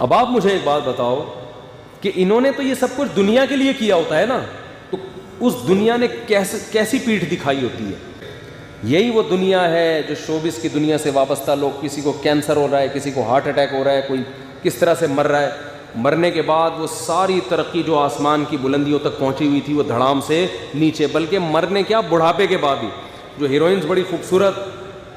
اب آپ مجھے ایک بات بتاؤ کہ انہوں نے تو یہ سب کچھ دنیا کے لیے کیا ہوتا ہے نا, تو اس دنیا نے کیسی پیٹھ دکھائی ہوتی ہے. یہی وہ دنیا ہے جو شوبز کی دنیا سے وابستہ لوگ, کسی کو کینسر ہو رہا ہے, کسی کو ہارٹ اٹیک ہو رہا ہے, کوئی کس طرح سے مر رہا ہے, مرنے کے بعد وہ ساری ترقی جو آسمان کی بلندیوں تک پہنچی ہوئی تھی وہ دھڑام سے نیچے, بلکہ مرنے کیا بڑھاپے کے بعد ہی. جو ہیروئنز بڑی خوبصورت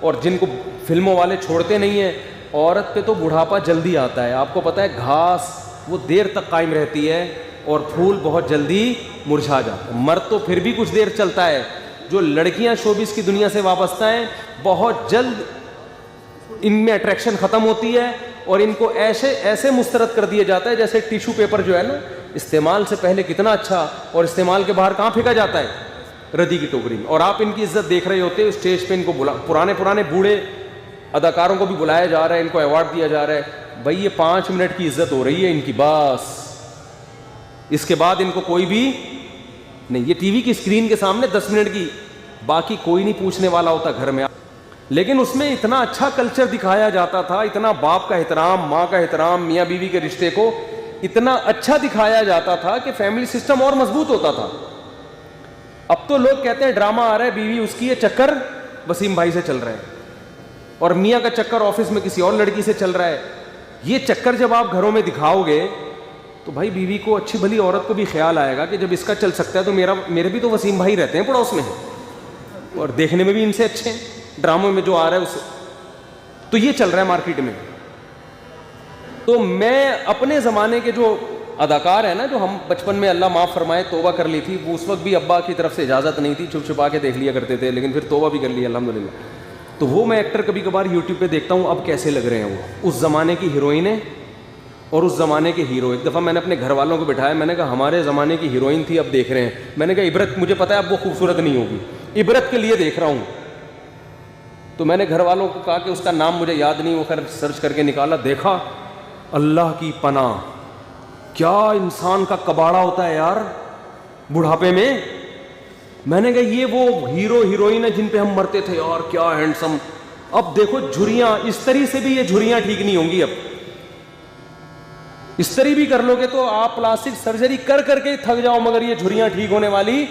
اور جن کو فلموں والے چھوڑتے نہیں ہیں, عورت پہ تو بڑھاپا جلدی آتا ہے. آپ کو پتہ ہے گھاس وہ دیر تک قائم رہتی ہے اور پھول بہت جلدی مرجھا جاتا ہے. مرد تو پھر بھی کچھ دیر چلتا ہے. جو لڑکیاں شوبز کی دنیا سے وابستہ ہیں بہت جلد ان میں اٹریکشن ختم ہوتی ہے اور ان کو ایسے مسترد کر دیا جاتا ہے جیسے ٹیشو پیپر جو ہے نا, استعمال سے پہلے کتنا اچھا اور استعمال کے باہر کہاں پھینکا جاتا ہے, ردی کی ٹوکری میں. اور آپ ان کی عزت دیکھ رہے ہوتے, اسٹیج پہ ان کو پرانے بوڑھے اداکاروں کو بھی بلایا جا رہا ہے, ان کو ایوارڈ دیا جا رہا ہے. بھائی یہ 5 منٹ کی عزت ہو رہی ہے ان کی بس, اس کے بعد ان کو کوئی بھی نہیں. یہ ٹی وی کی اسکرین کے سامنے 10 منٹ کی, باقی کوئی نہیں پوچھنے والا ہوتا گھر میں. لیکن اس میں اتنا اچھا کلچر دکھایا جاتا تھا, اتنا باپ کا احترام, ماں کا احترام, میاں بیوی کے رشتے کو اتنا اچھا دکھایا جاتا تھا کہ فیملی سسٹم اور مضبوط ہوتا تھا. اب تو لوگ کہتے ہیں ڈرامہ آ رہا ہے, بیوی اس کی, یہ چکر وسیم بھائی سے چل رہا ہے, اور میاں کا چکر آفس میں کسی اور لڑکی سے چل رہا ہے. یہ چکر جب آپ گھروں میں دکھاؤ گے تو بھائی بیوی کو, اچھی بھلی عورت کو بھی خیال آئے گا کہ جب اس کا چل سکتا ہے تو میرے بھی تو وسیم بھائی رہتے ہیں پڑوس میں, اور دیکھنے میں بھی ان سے اچھے ہیں, ڈراموں میں جو آ رہا ہے اس. تو یہ چل رہا ہے مارکیٹ میں. تو میں اپنے زمانے کے جو اداکار ہیں نا, جو ہم بچپن میں اللہ معاف فرمائے توبہ کر لی تھی, وہ اس وقت بھی ابا کی طرف سے اجازت نہیں تھی, چھپ چھپا کے دیکھ لیا کرتے تھے, لیکن پھر توبہ بھی کر لی الحمدللہ. تو وہ میں ایکٹر کبھی کبھار یوٹیوب پہ دیکھتا ہوں اب کیسے لگ رہے ہیں وہ, اس زمانے کی ہیروئنیں اور اس زمانے کے ہیرو. ایک دفعہ میں نے اپنے گھر والوں کو بٹھایا, میں نے کہا ہمارے زمانے کی ہیروئن تھی اب دیکھ رہے ہیں. میں نے کہا عبرت, مجھے پتا ہے اب وہ خوبصورت نہیں ہوگی, عبرت کے لیے دیکھ رہا ہوں. تو میں نے گھر والوں کو کہا کہ اس کا نام مجھے یاد نہیں, وہ سرچ کر کے نکالا, دیکھا اللہ کی پناہ کیا انسان کا کباڑا ہوتا ہے یار بڑھاپے میں. میں نے کہا یہ وہ ہیرو ہیروئن ہے جن پہ ہم مرتے تھے یار, کیا ہینڈسم. اب دیکھو جھریاں, استری سے بھی یہ جھریاں ٹھیک نہیں ہوں گی. اب استری بھی کر لو گے تو آپ پلاسٹک سرجری کر کے تھک جاؤ, مگر یہ جھریاں ٹھیک ہونے والی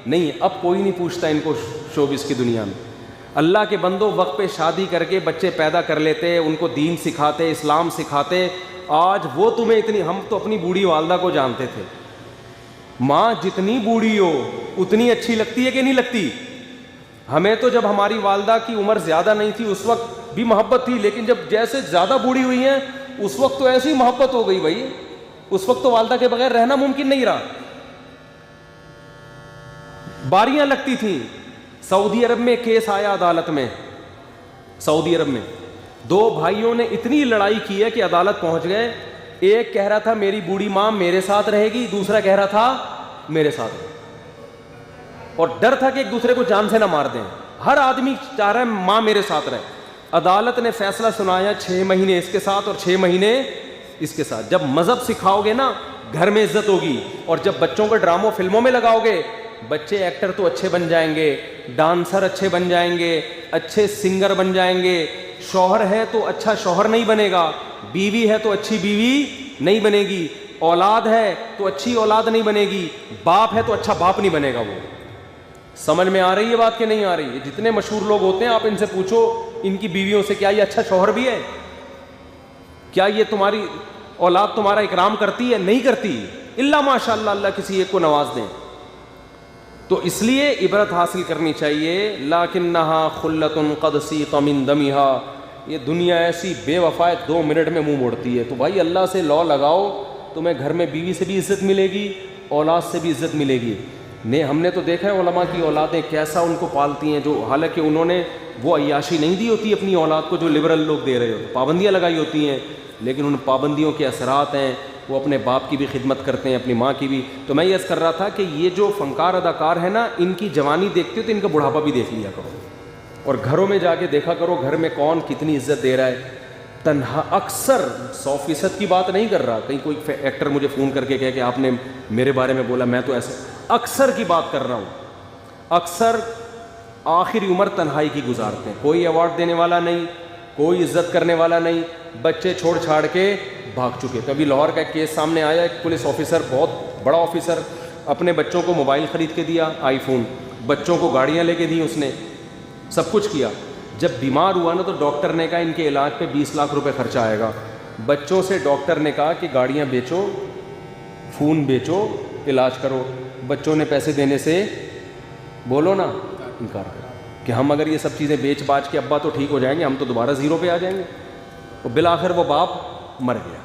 نہیں. اب کوئی نہیں پوچھتا ان کو شوبز کی دنیا میں. اللہ کے بندوں وقت پہ شادی کر کے بچے پیدا کر لیتے, ان کو دین سکھاتے, اسلام سکھاتے. آج وہ تمہیں اتنی, ہم تو اپنی بوڑھی والدہ کو جانتے تھے, ماں جتنی بوڑھی ہو اتنی اچھی لگتی ہے کہ نہیں لگتی. ہمیں تو جب ہماری والدہ کی عمر زیادہ نہیں تھی اس وقت بھی محبت تھی, لیکن جب جیسے زیادہ بوڑھی ہوئی ہیں اس وقت تو ایسی محبت ہو گئی بھائی. اس وقت تو والدہ کے بغیر رہنا ممکن نہیں رہا. باریاں لگتی تھیں. سعودی عرب میں کیس آیا عدالت میں, سعودی عرب میں 2 بھائیوں نے اتنی لڑائی کی ہے کہ عدالت پہنچ گئے. ایک کہہ رہا تھا میری بوڑھی ماں میرے ساتھ رہے گی, دوسرا کہہ رہا تھا میرے ساتھ, اور ڈر تھا کہ ایک دوسرے کو جان سے نہ مار دیں. ہر آدمی چاہ رہا ہے ماں میرے ساتھ رہے. عدالت نے فیصلہ سنایا 6 مہینے اس کے ساتھ اور 6 مہینے اس کے ساتھ. جب مذہب سکھاؤ گے نا گھر میں عزت ہوگی, اور جب بچوں کو ڈراموں فلموں میں لگاؤ گے بچے ایکٹر تو اچھے بن جائیں گے, ڈانسر اچھے بن جائیں گے, اچھے سنگر بن جائیں گے. شوہر ہے تو اچھا شوہر نہیں بنے گا, بیوی ہے تو اچھی بیوی نہیں بنے گی, اولاد ہے تو اچھی اولاد نہیں بنے گی, باپ ہے تو اچھا باپ نہیں بنے گا. وہ سمجھ میں آ رہی ہے بات کہ نہیں آ رہی ہے؟ جتنے مشہور لوگ ہوتے ہیں آپ ان سے پوچھو ان کی بیویوں سے, کیا یہ اچھا شوہر بھی ہے؟ کیا یہ تمہاری اولاد تمہارا اکرام کرتی ہے؟ نہیں کرتی, الا ماشاء اللہ, اللہ کسی ایک کو نواز دیں. تو اس لیے عبرت حاصل کرنی چاہیے. لکنھا خلۃ قد سیق من دمھا, یہ دنیا ایسی بے وفا ہے 2 منٹ میں منہ موڑتی ہے. تو بھائی اللہ سے لا لگاؤ, تمہیں گھر میں بیوی سے بھی عزت ملے گی, اولاد سے بھی عزت ملے گی. ہم نے تو دیکھا ہے علماء کی اولادیں کیسا ان کو پالتی ہیں, جو حالانکہ انہوں نے وہ عیاشی نہیں دی ہوتی اپنی اولاد کو جو لبرل لوگ دے رہے ہوتے, پابندیاں لگائی ہوتی ہیں, لیکن ان پابندیوں کے اثرات ہیں. وہ اپنے باپ کی بھی خدمت کرتے ہیں, اپنی ماں کی بھی. تو میں یہ عرض کر رہا تھا کہ یہ جو فنکار اداکار ہیں نا, ان کی جوانی دیکھتے ہو تو ان کا بڑھاپا بھی دیکھ لیا کرو, اور گھروں میں جا کے دیکھا کرو گھر میں کون کتنی عزت دے رہا ہے. تنہا اکثر 100% کی بات نہیں کر رہا, کہیں کوئی ایکٹر مجھے فون کر کے کہے کہ آپ نے میرے بارے میں بولا, میں تو ایسے اکثر کی بات کر رہا ہوں. اکثر آخری عمر تنہائی کی گزارتے ہیں, کوئی ایوارڈ دینے والا نہیں, کوئی عزت کرنے والا نہیں, بچے چھوڑ چھاڑ کے بھاگ چکے. تو ابھی لاہور کا ایک کیس سامنے آیا, ایک پولیس آفیسر, بہت بڑا آفیسر, اپنے بچوں کو موبائل خرید کے دیا, آئی فون, بچوں کو گاڑیاں لے کے دی, اس نے سب کچھ کیا. جب بیمار ہوا نا تو ڈاکٹر نے کہا ان کے علاج پہ 20 لاکھ روپے خرچہ آئے گا. بچوں سے ڈاکٹر نے کہا کہ گاڑیاں بیچو, فون بیچو, علاج کرو. بچوں نے پیسے دینے سے بولو نا انکار کرا کہ ہم اگر یہ سب چیزیں بیچ باچ کے ابا تو ٹھیک ہو جائیں گے, ہم تو دوبارہ زیرو پہ آ جائیں گے. تو بالآخر وہ باپ مر گیا.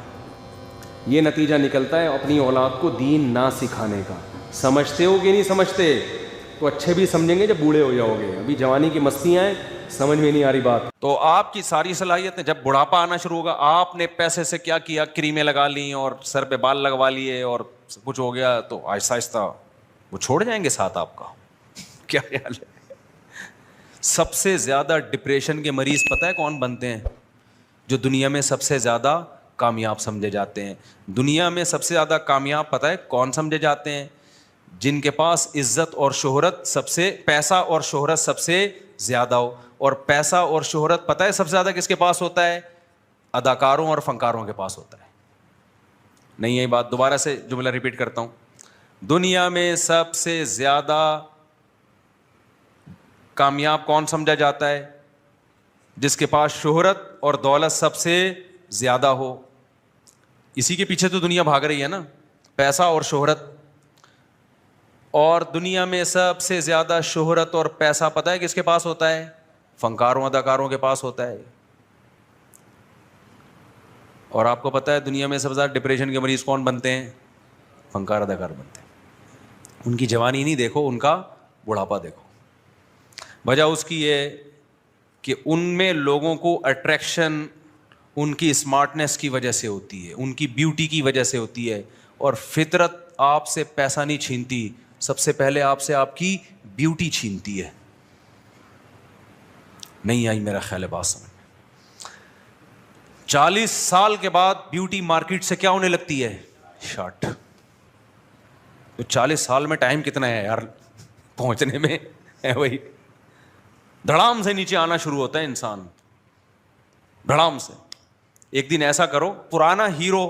یہ نتیجہ نکلتا ہے اپنی اولاد کو دین نہ سکھانے کا. سمجھتے ہو کہ نہیں سمجھتے؟ تو اچھے بھی سمجھیں گے جب بوڑھے ہو جاؤ گے. ابھی جوانی کی مستیاں ہیں, سمجھ میں نہیں آ رہی بات. تو آپ کی ساری صلاحیتیں جب بڑھاپا آنا شروع ہوگا, آپ نے پیسے سے کیا کیا, کریمیں لگا لیں اور سر پہ بال لگوا لیے اور سب کچھ ہو گیا, تو آہستہ آہستہ وہ چھوڑ جائیں گے ساتھ آپ کا. کیا خیال ہے؟ سب سے زیادہ ڈپریشن کے مریض پتہ ہے کون بنتے ہیں؟ جو دنیا میں سب سے زیادہ کامیاب سمجھے جاتے ہیں. دنیا میں سب سے زیادہ کامیاب پتہ ہے کون سمجھے جاتے ہیں؟ جن کے پاس عزت اور شہرت سب سے, پیسہ اور شہرت سب سے زیادہ ہو. اور پیسہ اور شہرت پتہ ہے سب سے زیادہ کس کے پاس ہوتا ہے؟ اداکاروں اور فنکاروں کے پاس ہوتا ہے. نہیں یہی بات, دوبارہ سے جملہ ریپیٹ کرتا ہوں. دنیا میں سب سے زیادہ کامیاب کون سمجھا جاتا ہے؟ جس کے پاس شہرت اور دولت سب سے زیادہ ہو. اسی کے پیچھے تو دنیا بھاگ رہی ہے نا, پیسہ اور شہرت. اور دنیا میں سب سے زیادہ شہرت اور پیسہ پتہ ہے کس کے پاس ہوتا ہے؟ فنکاروں اداکاروں کے پاس ہوتا ہے. اور آپ کو پتہ ہے دنیا میں سب سے زیادہ ڈپریشن کے مریض کون بنتے ہیں؟ فنکار اداکار بنتے ہیں. ان کی جوانی نہیں دیکھو, ان کا بڑھاپا دیکھو. وجہ اس کی یہ کہ ان میں لوگوں کو اٹریکشن ان کی اسمارٹنیس کی وجہ سے ہوتی ہے, ان کی بیوٹی کی وجہ سے ہوتی ہے. اور فطرت آپ سے پیسہ نہیں چھینتی, سب سے پہلے آپ سے آپ کی بیوٹی چھینتی ہے. نہیں آئی میرا خیال ہے بات سمجھ. 40 سال کے بعد بیوٹی مارکیٹ سے کیا ہونے لگتی ہے؟ شارٹ. تو 40 سال میں ٹائم کتنا ہے یار پہنچنے میں؟ ہے وہی دھڑام سے نیچے آنا شروع ہوتا ہے انسان, دھڑام سے. ایک دن ایسا کرو, پرانا ہیرو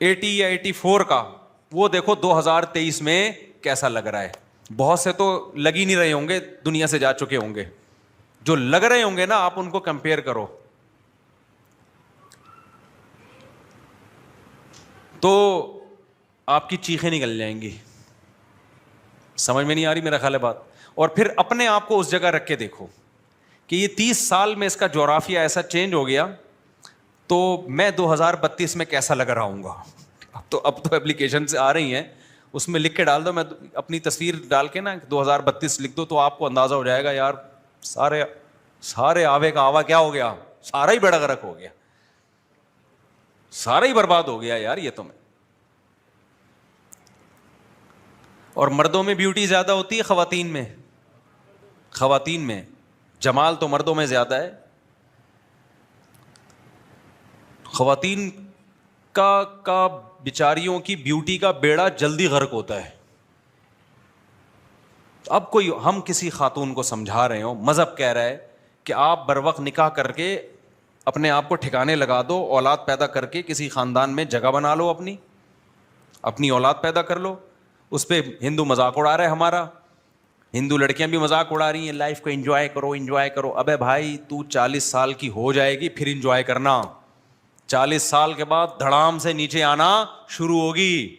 80 یا 84 کا وہ دیکھو 2023 میں کیسا لگ رہا ہے. بہت سے تو لگ ہی نہیں رہے ہوں گے, دنیا سے جا چکے ہوں گے. جو لگ رہے ہوں گے نا, آپ ان کو کمپیئر کرو تو آپ کی چیخیں نکل جائیں گی. سمجھ میں نہیں آ رہی میرا خیال ہے بات. اور پھر اپنے آپ کو اس جگہ رکھ کے دیکھو کہ یہ 30 سال میں اس کا جغرافیہ ایسا چینج ہو گیا, تو میں 2032 میں کیسا لگ رہا ہوں گا. اب تو اپلیکیشن سے آ رہی ہیں, اس میں لکھ کے ڈال دو, میں اپنی تصویر ڈال کے نا 2032 لکھ دو, تو آپ کو اندازہ ہو جائے گا یار سارے آوے کا آوا کیا ہو گیا, سارا ہی بیڑا غرق ہو گیا, سارا ہی برباد ہو گیا یار یہ تو. میں اور مردوں میں بیوٹی زیادہ ہوتی ہے خواتین میں جمال تو مردوں میں زیادہ ہے. خواتین کا بیچاریوں کی بیوٹی کا بیڑا جلدی غرق ہوتا ہے. اب کوئی ہم کسی خاتون کو سمجھا رہے ہوں, مذہب کہہ رہا ہے کہ آپ بر وقت نکاح کر کے اپنے آپ کو ٹھکانے لگا دو, اولاد پیدا کر کے کسی خاندان میں جگہ بنا لو, اپنی اولاد پیدا کر لو. اس پہ ہندو مذاق اڑا رہا ہے ہمارا, ہندو لڑکیاں بھی مذاق اڑا رہی ہیں, لائف کو انجوائے کرو. ابے بھائی تو 40 سال کی ہو جائے گی پھر انجوائے کرنا, 40 سال کے بعد دھڑام سے نیچے آنا شروع ہوگی.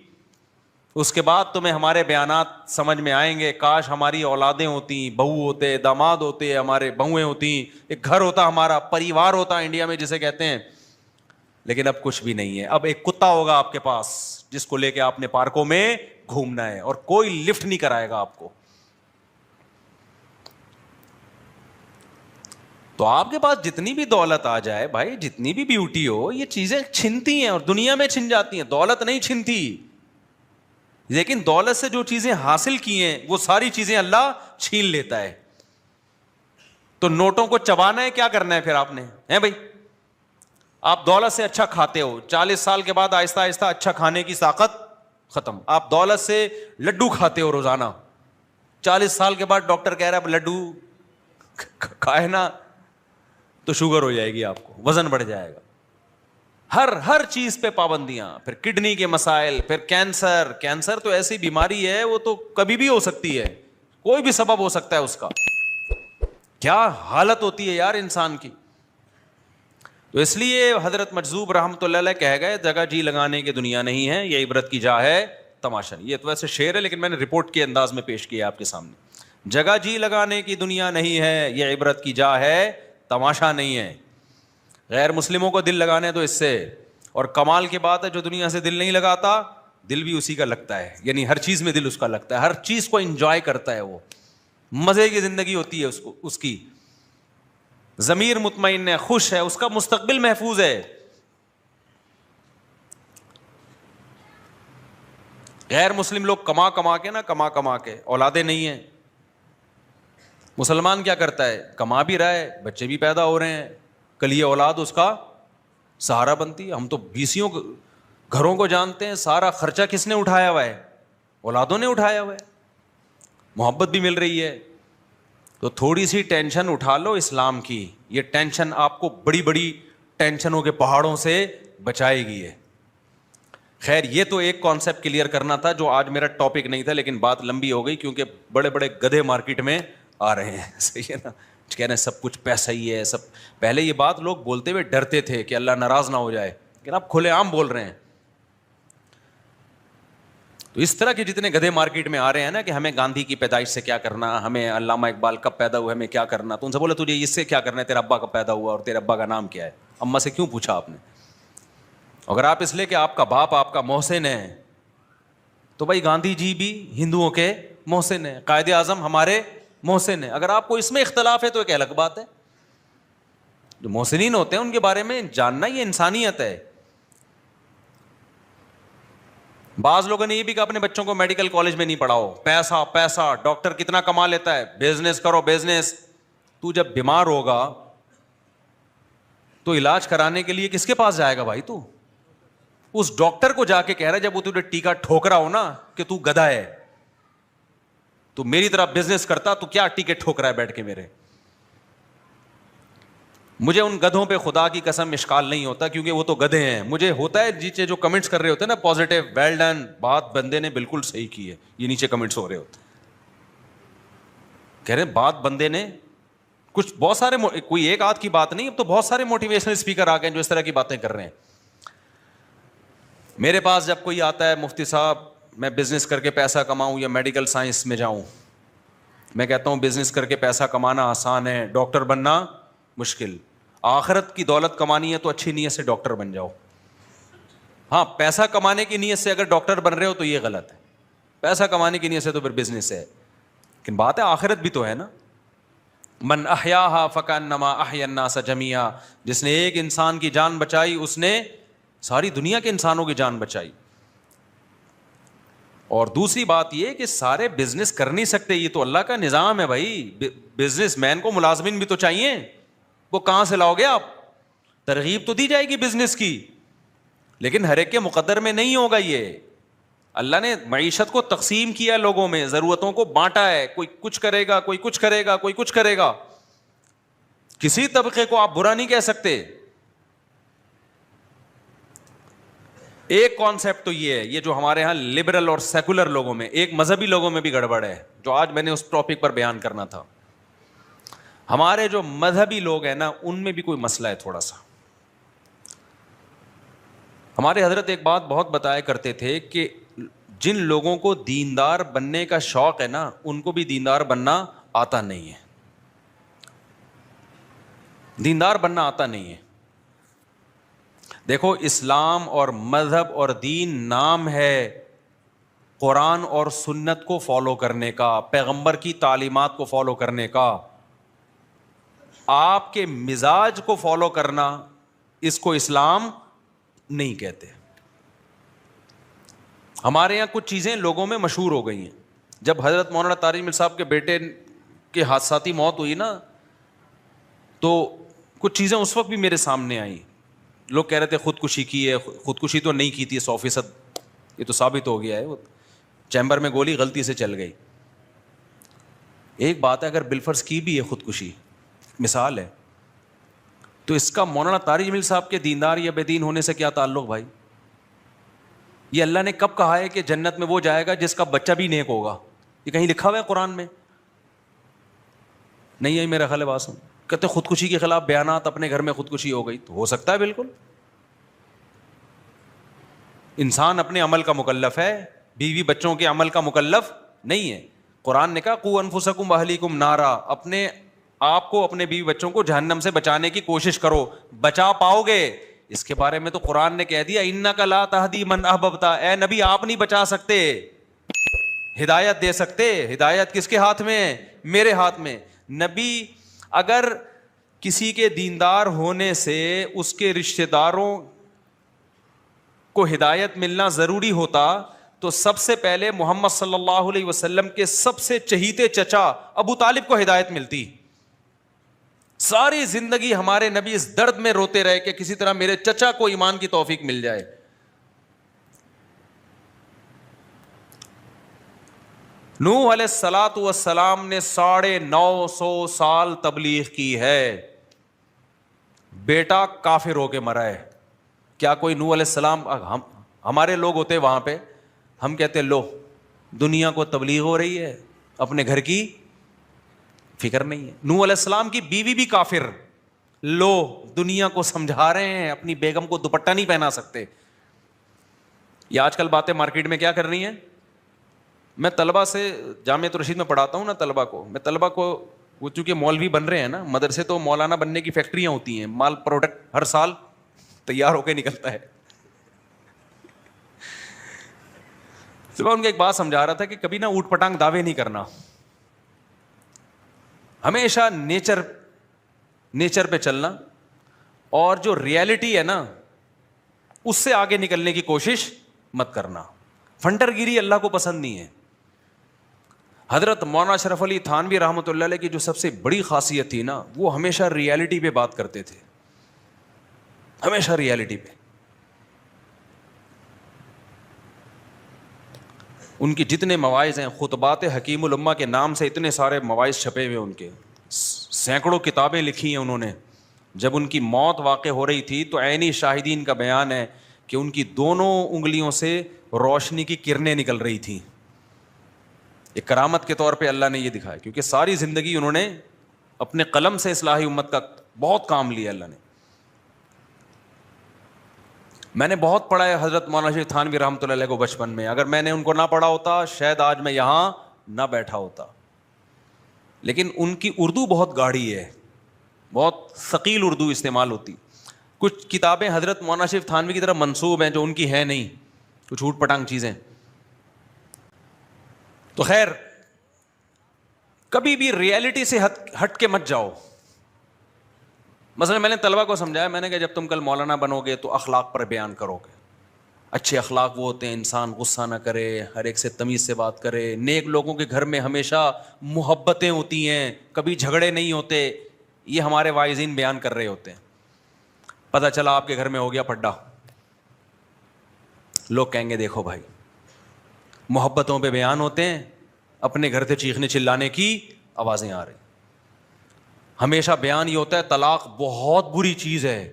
اس کے بعد تمہیں ہمارے بیانات سمجھ میں آئیں گے. کاش ہماری اولادیں ہوتی, بہو ہوتے, داماد ہوتے, ہمارے بہویں ہوتی, ایک گھر ہوتا, ہمارا پریوار ہوتا انڈیا میں جسے کہتے ہیں. لیکن اب کچھ بھی نہیں ہے. اب ایک کتا ہوگا آپ کے پاس جس کو لے کے آپ نے پارکوں میں گھومنا ہے, اور کوئی لفٹ نہیں کرائے گا آپ کو. تو آپ کے پاس جتنی بھی دولت آ جائے بھائی, جتنی بھی بیوٹی ہو, یہ چیزیں چھنتی ہیں اور دنیا میں چھن جاتی ہیں. دولت نہیں چھنتی, لیکن دولت سے جو چیزیں حاصل کی ہیں وہ ساری چیزیں اللہ چھین لیتا ہے. تو نوٹوں کو چبانا ہے, کیا کرنا ہے پھر آپ نے, ہیں بھائی؟ آپ دولت سے اچھا کھاتے ہو, 40 سال کے بعد آہستہ آہستہ اچھا کھانے کی طاقت ختم. آپ دولت سے لڈو کھاتے ہو روزانہ, 40 سال کے بعد ڈاکٹر کہہ رہا ہے لڈو کھائے نا تو شوگر ہو جائے گی آپ کو, وزن بڑھ جائے گا. ہر چیز پہ پابندیاں, پھر کڈنی کے مسائل, پھر کینسر تو ایسی بیماری ہے وہ تو کبھی بھی ہو سکتی ہے, کوئی بھی سبب ہو سکتا ہے اس کا. کیا حالت ہوتی ہے یار انسان کی. تو اس لیے حضرت مجذوب رحمۃ اللہ علیہ کہہ گئے جگہ جی لگانے کی دنیا نہیں ہے, یہ عبرت کی جا ہے تماشا نہیں. یہ تو ویسے شعر ہے لیکن میں نے رپورٹ کے انداز میں پیش کیا آپ کے سامنے. جگہ جی لگانے کی دنیا نہیں ہے, یہ عبرت کی جا ہے تماشا نہیں ہے. غیر مسلموں کو دل لگانے تو اس سے, اور کمال کی بات ہے جو دنیا سے دل نہیں لگاتا دل بھی اسی کا لگتا ہے, یعنی ہر چیز میں دل اس کا لگتا ہے, ہر چیز کو انجوائے کرتا ہے, وہ مزے کی زندگی ہوتی ہے اس کی, ضمیر مطمئن ہے, خوش ہے, اس کا مستقبل محفوظ ہے. غیر مسلم لوگ کما کے اولادیں نہیں ہیں. مسلمان کیا کرتا ہے, کما بھی رہا ہے, بچے بھی پیدا ہو رہے ہیں, کل یہ اولاد اس کا سہارا بنتی ہے. ہم تو بیسیوں گھروں کو جانتے ہیں, سارا خرچہ کس نے اٹھایا ہوا ہے, اولادوں نے اٹھایا ہوا ہے. محبت بھی مل رہی ہے. تو تھوڑی سی ٹینشن اٹھا لو اسلام کی, یہ ٹینشن آپ کو بڑی بڑی ٹینشنوں کے پہاڑوں سے بچائے گی. خیر یہ تو ایک کانسیپٹ کلیئر کرنا تھا جو آج میرا ٹاپک نہیں تھا, لیکن بات لمبی ہو گئی کیونکہ بڑے بڑے گدھے مارکیٹ میں آ رہے ہیں. صحیح ہے نا, کہہ رہے ہیں سب کچھ پیسہ ہی ہے سب. پہلے یہ بات لوگ بولتے ہوئے ڈرتے تھے کہ اللہ ناراض نہ ہو جائے, لیکن آپ کھلے عام بول رہے ہیں. تو اس طرح کے جتنے گدھے مارکیٹ میں آ رہے ہیں نا کہ ہمیں گاندھی کی پیدائش سے کیا کرنا, ہمیں علامہ اقبال کب پیدا ہوا, ہمیں کیا کرنا, تو ان سے بولے تجھے اس سے کیا کرنا ہے, تیرا ابا کب پیدا ہوا اور تیرے ابا کا نام کیا ہے, اماں سے کیوں پوچھا آپ نے. اگر آپ اس لیے کہ آپ کا باپ آپ کا محسن ہے تو بھائی گاندھی جی بھی ہندوؤں کے محسن ہیں, قائد اعظم ہمارے محسن ہیں. اگر آپ کو اس میں اختلاف ہے تو ایک الگ بات ہے. جو محسنین ہوتے ہیں ان کے بارے میں جاننا یہ انسانیت ہے. بعض لوگوں نے یہ بھی کہا اپنے بچوں کو میڈیکل کالج میں نہیں پڑھاؤ, پیسہ پیسہ, ڈاکٹر کتنا کما لیتا ہے, بزنس کرو بزنس. تو جب بیمار ہوگا تو علاج کرانے کے لیے کس کے پاس جائے گا بھائی, تو اس ڈاکٹر کو جا کے کہہ رہا ہے جب وہ تجھے ٹیکا ٹھوک رہا ہو نا کہ تو گدھا ہے, تو میری طرح بزنس کرتا تو کیا ٹیکے ٹھوک رہا ہے بیٹھ کے میرے. مجھے ان گدھوں پہ خدا کی قسم اشکال نہیں ہوتا کیونکہ وہ تو گدھے ہیں. مجھے ہوتا ہے نیچے جو کمنٹس کر رہے ہوتے ہیں نا پازیٹیو, ویل ڈن, بات بندے نے بالکل صحیح کی ہے, یہ نیچے کمنٹس ہو رہے ہوتے کہہ رہے بات بندے نے کچھ بہت سارے, کوئی ایک آدھ کی بات نہیں, اب تو بہت سارے موٹیویشنل اسپیکر آ گئے ہیں جو اس طرح کی باتیں کر رہے ہیں. میرے پاس جب کوئی آتا ہے مفتی صاحب میں بزنس کر کے پیسہ کماؤں یا میڈیکل سائنس میں جاؤں, میں کہتا ہوں بزنس کر کے پیسہ کمانا آسان ہے, ڈاکٹر بننا مشکل. آخرت کی دولت کمانی ہے تو اچھی نیت سے ڈاکٹر بن جاؤ. ہاں پیسہ کمانے کی نیت سے اگر ڈاکٹر بن رہے ہو تو یہ غلط ہے, پیسہ کمانے کی نیت سے تو پھر بزنس ہے. لیکن بات ہے آخرت بھی تو ہے نا. من احیاھا فکانما احیا الناس جمیعا, جس نے ایک انسان کی جان بچائی اس نے ساری دنیا کے انسانوں کی جان بچائی. اور دوسری بات یہ کہ سارے بزنس کر نہیں سکتے, یہ تو اللہ کا نظام ہے بھائی. بزنس مین کو ملازمین بھی تو چاہیے, وہ کہاں سے لاؤ گے آپ؟ ترغیب تو دی جائے گی بزنس کی, لیکن ہر ایک کے مقدر میں نہیں ہوگا. یہ اللہ نے معیشت کو تقسیم کیا, لوگوں میں ضرورتوں کو بانٹا ہے, کوئی کچھ کرے گا, کوئی کچھ کرے گا, کوئی کچھ کرے گا. کسی طبقے کو آپ برا نہیں کہہ سکتے. ایک کانسیپٹ تو یہ ہے, یہ جو ہمارے ہاں لبرل اور سیکولر لوگوں میں, ایک مذہبی لوگوں میں بھی گڑبڑ ہے, جو آج میں نے اس ٹاپک پر بیان کرنا تھا. ہمارے جو مذہبی لوگ ہیں نا ان میں بھی کوئی مسئلہ ہے تھوڑا سا. ہمارے حضرت ایک بات بہت بتایا کرتے تھے کہ جن لوگوں کو دیندار بننے کا شوق ہے نا ان کو بھی دیندار بننا آتا نہیں ہے. دیندار بننا آتا نہیں ہے. دیکھو اسلام اور مذہب اور دین نام ہے قرآن اور سنت کو فالو کرنے کا, پیغمبر کی تعلیمات کو فالو کرنے کا. آپ کے مزاج کو فالو کرنا اس کو اسلام نہیں کہتے. ہمارے یہاں کچھ چیزیں لوگوں میں مشہور ہو گئی ہیں. جب حضرت مولانا طارق مل صاحب کے بیٹے کی حادثاتی موت ہوئی نا تو کچھ چیزیں اس وقت بھی میرے سامنے آئیں. لوگ کہہ رہے تھے خودکشی کی ہے, خودکشی تو نہیں کی تھی 100%, یہ تو ثابت ہو گیا ہے, وہ چیمبر میں گولی غلطی سے چل گئی. ایک بات ہے اگر بالفرض کی بھی ہے خودکشی, مثال ہے, تو اس کا مولانا طارق جمیل صاحب کے دیندار یا بے دین ہونے سے کیا تعلق بھائی؟ یہ اللہ نے کب کہا ہے کہ جنت میں وہ جائے گا جس کا بچہ بھی نیک ہوگا؟ یہ کہیں لکھا ہوا ہے قرآن میں؟ نہیں ہے میرا خیال ہے. بات کہتے خودکشی کے خلاف بیانات، اپنے گھر میں خودکشی ہو گئی، تو ہو سکتا ہے بالکل. انسان اپنے عمل کا مکلف ہے، بیوی بچوں کے عمل کا مکلف نہیں ہے. قرآن نے کہا قوا انفسکم واہلیکم نارا، اپنے آپ کو اپنے بیوی بچوں کو جہنم سے بچانے کی کوشش کرو. بچا پاؤ گے؟ اس کے بارے میں تو قرآن نے کہہ دیا انک لا تہدی من احببت، اے نبی آپ نہیں بچا سکتے، ہدایت دے سکتے. ہدایت کس کے ہاتھ میں ہے؟ میرے ہاتھ میں. نبی اگر کسی کے دیندار ہونے سے اس کے رشتہ داروں کو ہدایت ملنا ضروری ہوتا تو سب سے پہلے محمد صلی اللہ علیہ وسلم کے سب سے چہیتے چچا ابو طالب کو ہدایت ملتی. ساری زندگی ہمارے نبی اس درد میں روتے رہے کہ کسی طرح میرے چچا کو ایمان کی توفیق مل جائے. نوح علیہ الصلاۃ والسلام نے 950 سال تبلیغ کی ہے، بیٹا کافر ہو کے مرا ہے. کیا کوئی نوح علیہ السلام، ہمارے لوگ ہوتے وہاں پہ، ہم کہتے لو دنیا کو تبلیغ ہو رہی ہے، اپنے گھر کی فکر نہیں ہے. نوح علیہ السلام کی بیوی بھی کافر، لو دنیا کو سمجھا رہے ہیں، اپنی بیگم کو دوپٹہ نہیں پہنا سکتے. یہ آج کل باتیں مارکیٹ میں کیا کر رہی ہیں. میں طلبہ سے جامعۃ الرشید میں پڑھاتا ہوں نا، طلبہ کو وہ چونکہ مولوی بن رہے ہیں نا، مدرسے تو مولانا بننے کی فیکٹریاں ہوتی ہیں، مال پروڈکٹ ہر سال تیار ہو کے نکلتا ہے. تو میں ان کو ایک بات سمجھا رہا تھا کہ کبھی نا اوٹ پٹانگ دعوے نہیں کرنا، ہمیشہ نیچر پہ چلنا، اور جو ریالٹی ہے نا اس سے آگے نکلنے کی کوشش مت کرنا. فنٹر گیری اللہ کو پسند نہیں ہے. حضرت مولانا اشرف علی تھانوی رحمۃ اللہ علیہ کی جو سب سے بڑی خاصیت تھی نا، وہ ہمیشہ ریالٹی پہ بات کرتے تھے، ہمیشہ ریالٹی پہ. ان کی جتنے مواعظ ہیں، خطبات حکیم الامہ کے نام سے اتنے سارے مواعظ چھپے ہوئے، ان کے سینکڑوں کتابیں لکھی ہیں انہوں نے. جب ان کی موت واقع ہو رہی تھی تو عینی شاہدین کا بیان ہے کہ ان کی دونوں انگلیوں سے روشنی کی کرنیں نکل رہی تھیں. ایک کرامت کے طور پہ اللہ نے یہ دکھایا، کیونکہ ساری زندگی انہوں نے اپنے قلم سے اصلاحی امت کا بہت کام لیا اللہ نے. میں نے بہت پڑھا ہے حضرت مولانا شیخ تھانوی رحمۃ اللہ علیہ کو بچپن میں. اگر میں نے ان کو نہ پڑھا ہوتا شاید آج میں یہاں نہ بیٹھا ہوتا. لیکن ان کی اردو بہت گاڑھی ہے، بہت ثقیل اردو استعمال ہوتی. کچھ کتابیں حضرت مولانا شیخ تھانوی کی طرف منسوب ہیں جو ان کی ہے نہیں، کچھ اوٹ پٹانگ چیزیں. تو خیر، کبھی بھی ریالٹی سے ہٹ کے مت جاؤ. مثلا میں نے طلبہ کو سمجھایا، میں نے کہا جب تم کل مولانا بنو گے تو اخلاق پر بیان کرو گے. اچھے اخلاق وہ ہوتے ہیں انسان غصہ نہ کرے، ہر ایک سے تمیز سے بات کرے، نیک لوگوں کے گھر میں ہمیشہ محبتیں ہوتی ہیں، کبھی جھگڑے نہیں ہوتے. یہ ہمارے واعظین بیان کر رہے ہوتے ہیں. پتہ چلا آپ کے گھر میں ہو گیا پڈا، لوگ کہیں گے دیکھو بھائی محبتوں پہ بیان ہوتے ہیں، اپنے گھر سے چیخنے چلانے کی آوازیں آ رہی. ہمیشہ بیان یہ ہوتا ہے طلاق بہت بری چیز ہے،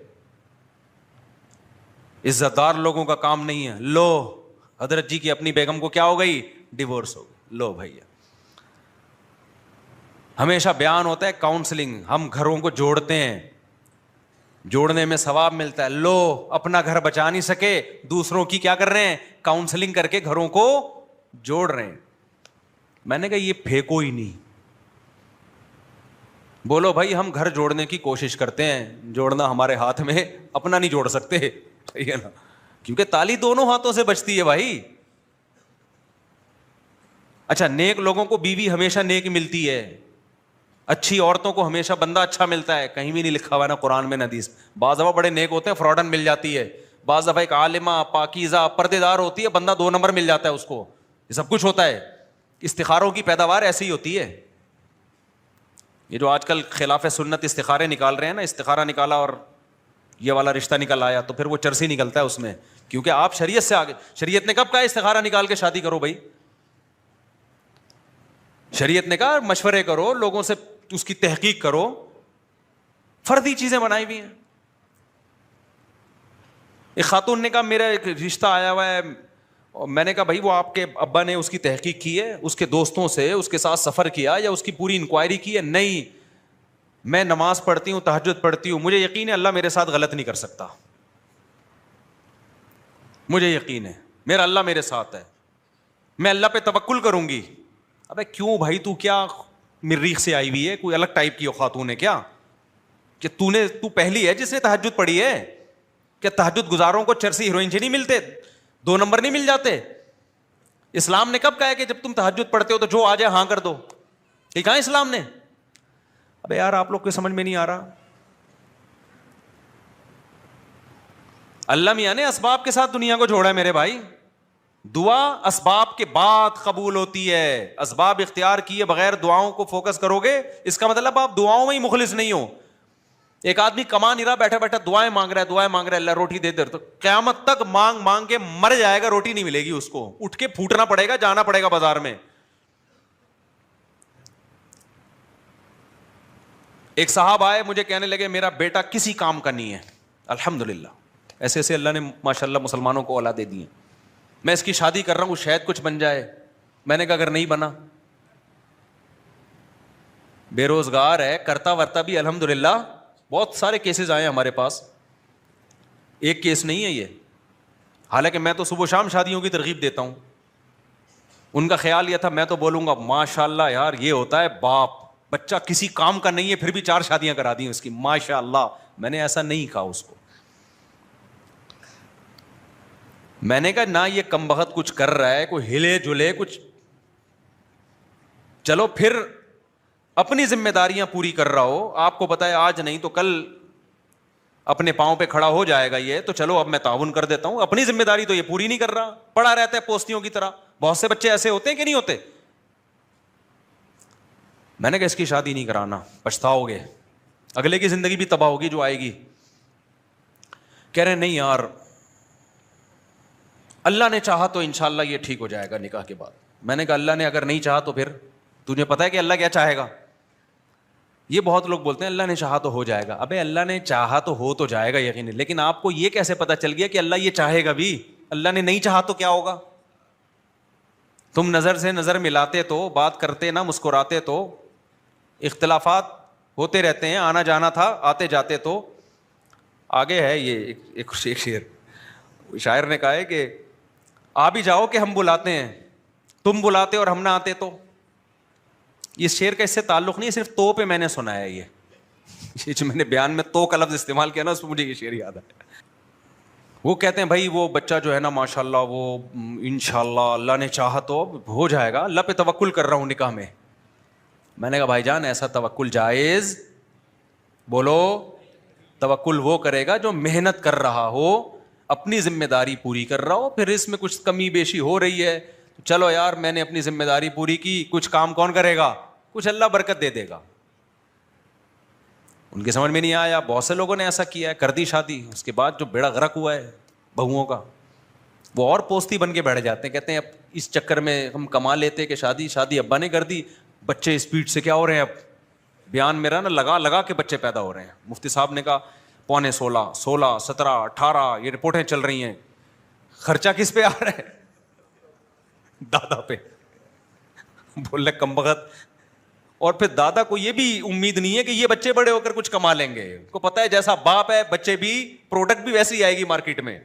عزت دار لوگوں کا کام نہیں ہے. لو حضرت جی کی اپنی بیگم کو کیا ہو گئی؟ ڈیورس ہو گئی. لو بھیا. ہمیشہ بیان ہوتا ہے کاؤنسلنگ، ہم گھروں کو جوڑتے ہیں، جوڑنے میں ثواب ملتا ہے. لو اپنا گھر بچا نہیں سکے، دوسروں کی کیا کر رہے ہیں؟ کاؤنسلنگ کر کے گھروں کو جوڑ رہے ہیں. میں نے کہا یہ پھینکو ہی نہیں. بولو بھائی ہم گھر جوڑنے کی کوشش کرتے ہیں، جوڑنا ہمارے ہاتھ میں، اپنا نہیں جوڑ سکتے، ٹھیک ہے نا، کیونکہ تالی دونوں ہاتھوں سے بجتی ہے بھائی. اچھا، نیک لوگوں کو بیوی ہمیشہ نیک ملتی ہے، اچھی عورتوں کو ہمیشہ بندہ اچھا ملتا ہے. کہیں بھی نہیں لکھا ہوا ہے نا قرآن میں نہ حدیث. بعض دفعہ بڑے نیک ہوتے ہیں فراڈن مل جاتی ہے، بعض دفعہ ایک عالمہ پاکیزہ پردے دار ہوتی ہے، بندہ 2 نمبر مل جاتا ہے اس کو. یہ سب کچھ ہوتا ہے. استخاروں کی پیداوار ایسی ہی ہوتی ہے. یہ جو آج کل خلاف سنت استخارے نکال رہے ہیں نا، استخارہ نکالا اور یہ والا رشتہ نکل آیا تو پھر وہ چرسی نکلتا ہے اس میں، کیونکہ آپ شریعت سے آگے. شریعت نے کب کہا استخارہ نکال کے شادی کرو بھائی؟ شریعت نے کہا مشورے کرو، لوگوں سے اس کی تحقیق کرو. فردی چیزیں بنائی ہوئی ہیں. ایک خاتون نے کہا میرا ایک رشتہ آیا ہوا ہے, اور میں نے کہا بھائی وہ آپ کے ابا نے اس کی تحقیق کی ہے, اس کے دوستوں سے اس کے ساتھ سفر کیا یا اس کی پوری انکوائری کی ہے؟ نہیں, میں نماز پڑھتی ہوں, تہجد پڑھتی ہوں, مجھے یقین ہے اللہ میرے ساتھ غلط نہیں کر سکتا, مجھے یقین ہے میرا اللہ میرے ساتھ ہے, میں اللہ پہ توکل کروں گی. ابے کیوں بھائی, تو کیا مریخ سے آئی ہوئی ہے, کوئی الگ ٹائپ کی خاتون ہے کیا کہ تو پہلی ہے جس نے تہجد پڑھی ہے؟ کیا تہجد گزاروں کو چرسی ہیروئن سے نہیں ملتے, 2 نمبر نہیں مل جاتے؟ اسلام نے کب کہا ہے کہ جب تم تہجد پڑھتے ہو تو جو آ جائے ہاں کر دو؟ یہ کہاں اسلام نے؟ ابے یار آپ لوگ کو سمجھ میں نہیں آ رہا. اللہ میاں نے اسباب کے ساتھ دنیا کو جوڑا ہے میرے بھائی. دعا اسباب کے بعد قبول ہوتی ہے, اسباب اختیار کیے بغیر دعاؤں کو فوکس کرو گے, اس کا مطلب آپ دعاؤں میں ہی مخلص نہیں ہو. ایک آدمی کما نہیں رہا, بیٹھا بیٹھا دعائیں مانگ رہا ہے, اللہ روٹی دے دے, تو قیامت تک مانگ مانگ کے مر جائے گا, روٹی نہیں ملے گی اس کو, اٹھ کے پھوٹنا پڑے گا, جانا پڑے گا بازار میں. ایک صاحب آئے مجھے کہنے لگے میرا بیٹا کسی کام کا نہیں ہے, الحمدللہ ایسے ایسے اللہ نے ماشاءاللہ مسلمانوں کو اولادیں دی ہیں, میں اس کی شادی کر رہا ہوں شاید کچھ بن جائے. میں نے کہا اگر نہیں بنا, بے روزگار ہے, کرتا ورتا بھی الحمدللہ, بہت سارے کیسز آئے ہمارے پاس, ایک کیس نہیں ہے یہ. حالانکہ میں تو صبح شام شادیوں کی ترغیب دیتا ہوں. ان کا خیال یہ تھا میں تو بولوں گا ماشاءاللہ یار یہ ہوتا ہے باپ, بچہ کسی کام کا نہیں ہے پھر بھی 4 شادیاں کرا دی اس کی, ماشاءاللہ. میں نے ایسا نہیں کہا اس کو, میں نے کہا نہ یہ کم بخت کچھ کر رہا ہے, کوئی ہلے جلے کچھ, چلو پھر اپنی ذمہ داریاں پوری کر رہا ہو, آپ کو پتا ہے آج نہیں تو کل اپنے پاؤں پہ کھڑا ہو جائے گا یہ, تو چلو اب میں تعاون کر دیتا ہوں. اپنی ذمہ داری تو یہ پوری نہیں کر رہا, پڑا رہتا ہے پوستیوں کی طرح. بہت سے بچے ایسے ہوتے ہیں کہ نہیں ہوتے. میں نے کہا اس کی شادی نہیں کرانا, پچھتاؤ گے, اگلے کی زندگی بھی تباہ ہوگی جو آئے گی. کہہ رہے نہیں یار اللہ نے چاہا تو انشاءاللہ یہ ٹھیک ہو جائے گا نکاح کے بعد. میں نے کہا اللہ نے اگر نہیں چاہا تو پھر تجھے پتا ہے کہ اللہ کیا چاہے گا؟ یہ بہت لوگ بولتے ہیں اللہ نے چاہا تو ہو جائے گا. ابے اللہ نے چاہا تو ہو تو جائے گا یقیناً, لیکن آپ کو یہ کیسے پتا چل گیا کہ اللہ یہ چاہے گا بھی؟ اللہ نے نہیں چاہا تو کیا ہوگا؟ تم نظر سے نظر ملاتے تو, بات کرتے نہ مسکراتے تو, اختلافات ہوتے رہتے ہیں, آنا جانا تھا آتے جاتے تو. آگے ہے یہ ایک شعر, شاعر نے کہا ہے کہ آ بھی جاؤ کہ ہم بلاتے ہیں, تم بلاتے اور ہم نہ آتے تو. یہ شعر کا اس سے تعلق نہیں, صرف تو پہ میں نے سنا ہے. یہ جو میں نے بیان میں تو کا لفظ استعمال کیا نا, اس پہ مجھے یہ شعر یاد ہے. وہ کہتے ہیں بھائی وہ بچہ جو ہے نا ماشاءاللہ وہ انشاءاللہ اللہ نے چاہا تو ہو جائے گا, اللہ پہ توکل کر رہا ہوں نکاح میں. میں نے کہا بھائی جان ایسا توکل جائز, بولو توکل وہ کرے گا جو محنت کر رہا ہو, اپنی ذمہ داری پوری کر رہا ہو. پھر اس میں کچھ کمی بیشی ہو رہی ہے, چلو یار میں نے اپنی ذمہ داری پوری کی, کچھ کام کون کرے گا؟ کچھ اللہ برکت دے دے گا. ان کے سمجھ میں نہیں آیا, بہت سے لوگوں نے ایسا کیا ہے, کر دی شادی, اس کے بعد جو بیڑا غرق ہوا ہے بہوؤں کا, وہ اور پوستی بن کے بیٹھ جاتے ہیں. کہتے ہیں اب اس چکر میں ہم کما لیتے کہ شادی ابا نے کر دی, بچے اسپیڈ سے کیا ہو رہے ہیں, اب بیان میرا نا لگا کے بچے پیدا ہو رہے ہیں. مفتی صاحب نے کہا 15.5, 16, 17, 18 یہ رپورٹیں چل رہی ہیں. خرچہ کس پہ آ رہا ہے؟ دادا پہ. بول رہے کم بخت. اور پھر دادا کو یہ بھی امید نہیں ہے کہ یہ بچے بڑے ہو کر کچھ کما لیں گے. ان کو پتا ہے جیسا باپ ہے بچے بھی, پروڈکٹ بھی ویسی آئے گی مارکیٹ میں.